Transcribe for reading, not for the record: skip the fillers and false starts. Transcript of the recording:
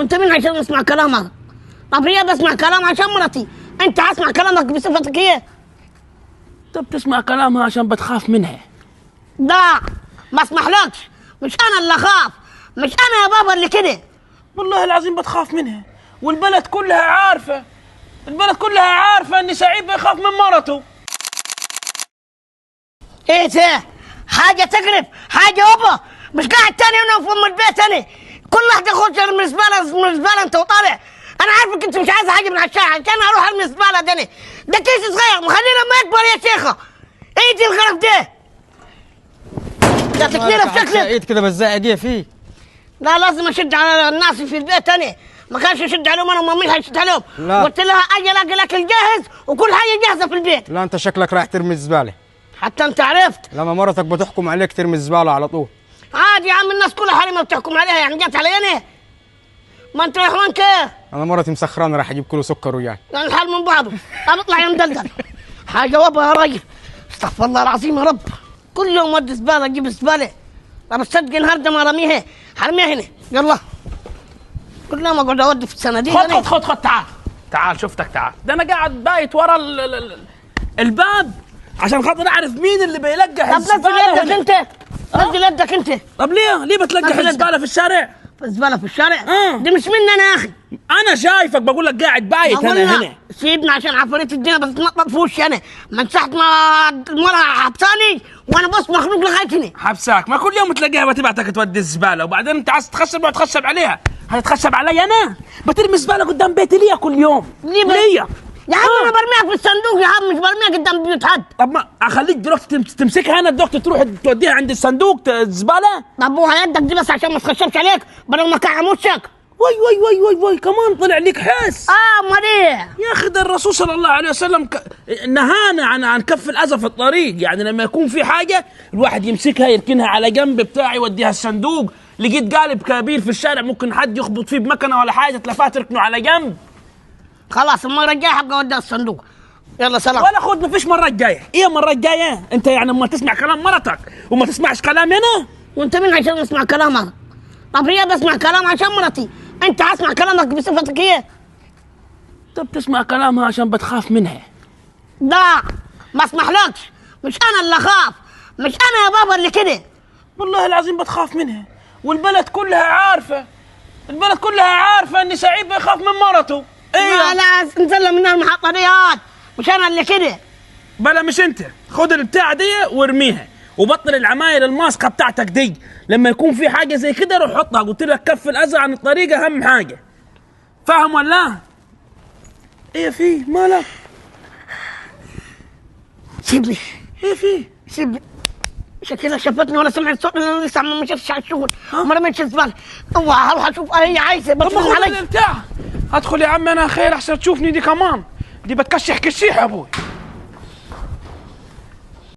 انت مين عشان اسمع كلامك؟ طب هي بسمع كلام عشان مرتي، انت هسمع كلامك بصفتك ايه؟ انت بتسمع كلامها عشان بتخاف منها. لا ما اسمحلكش، مش انا اللي اخاف، مش انا يا بابا اللي كده. والله العظيم بتخاف منها، والبلد كلها عارفه، البلد كلها عارفه ان سعيد بيخاف من مرته. ايه ده؟ حاجه تقرف، حاجه يابا، مش قاعد تاني هنا في ام البيت انا كل واحد يخش ارمي زباله انت وطالع. انا عارفك انت مش عايز حاجه من الشارع عشان اروح ارمي زباله ده كيس صغير مخلينا ما يكبر يا شيخه. ايه دي الغرف ده تكنيله بشكلك سعيد كده بزاق فيه. لا لازم اشد على الناس في البيت انا، ما كانش يشد عليهم انا ومامي هيشد عليهم. قلت لها اجي الاقي الاكل جاهز وكل حاجه جاهزه في البيت. لا انت شكلك رايح ترمي الزباله. حتى انت عرفت لما مرتك بتحكم عليك ترمي الزباله على طول. عادي يا عم، الناس كلها حريمه بتحكم عليها، يعني جت علي انا؟ ما انت رايح وين كيف؟ انا مرتي مسخرانه راح اجيب كيلو سكر وياي. يعني الحال من بعضه. طب اطلع يا مدلدل. حاجه وابا يا راجل، استغفر الله العظيم يا رب، كل يوم ودي زباله اجيب زباله. طب تصدق النهارده ما رميها، حرميها هنا يلا. كل يوم اقعد اودي في الصناديق. خد تعال شفتك تعال، ده انا قاعد بايت ورا الباب عشان خاطر اعرف مين اللي بيلقح الزباله. طب نزل يدك انت، نزل يدك انت. طب ليه بتلقح الزباله في الشارع؟ الزباله في الشارع؟ دي مش مني انا يا اخي. انا شايفك بقول لك قاعد بايت انا هنا. سيبني عشان عفاريت الدنيا بتتنطط في وشي انا، من ساعه ما المرأة حبساني وانا بص مخنوق لغايه هنا. حبساك؟ ما كل يوم تلاقيها بتبعتك تودي الزباله وبعدين انت عايز تخشب وتخشب عليها. هتتخشب علي انا؟ بترمي الزباله قدام بيتي ليه كل يوم؟ ليه؟ يا عم انا برميها في الصندوق يا عم، مش برميها قدام بيوت حد. طب ما اخليك دلوقتي تمسكها انا الدكتور تروح توديها عند الصندوق الزباله؟ طب وها يدك دي بس عشان ما تخشبش عليك بدل ما كعم وشك. وي كمان طلع لك حس. امال ايه يا اخي؟ ده الرسول صلى الله عليه وسلم نهانا عن كف الاذى في الطريق، يعني لما يكون في حاجه الواحد يمسكها يركنها على جنب بتاعي يوديها الصندوق. لقيت قالب كبير في الشارع ممكن حد يخبط فيه بمكنه ولا حاجه تلفاه تركنه على جنب. خلاص المره الجايه هبقى اوديها الصندوق. يلا سلام. ولا خد، مفيش مره الجايه. ايه المره الجايه؟ انت يعني اما تسمع كلام مرتك وما تسمعش كلامي انا؟ وانت مين عشان اسمع كلامك؟ طب هي بسمع كلام عشان مرتي، انت هسمع كلامك بصفتك ايه؟ انت بتسمع كلامها عشان بتخاف منها. لا ما اسمحلكش، مش انا اللي اخاف، مش انا يا بابا اللي كده. والله العظيم بتخاف منها، والبلد كلها عارفه، البلد كلها عارفه ان سعيد بيخاف من مرته. ايوه لا نزل من المحطريات، مش انا اللي كده. بلا مش انت، خد البتاعه دي وارميها وبطل العماير الماسكه بتاعتك دي. لما يكون في حاجه زي كده روح حطها. قلت لك كف الاذى عن الطريق اهم حاجه، فاهم ولا؟ ايه في مالك؟ سيبني. ايه في؟ سيبني. شكلها شافتني ولا سمعت صوت، انا لسه ما مشيتش على الشغل ما رميتش الزباله. هروح اشوف هي عايزه بس علي البتاع. ادخل يا عم انا خير احسن تشوفني دي كمان، دي بتكشح كشيح يا ابوي.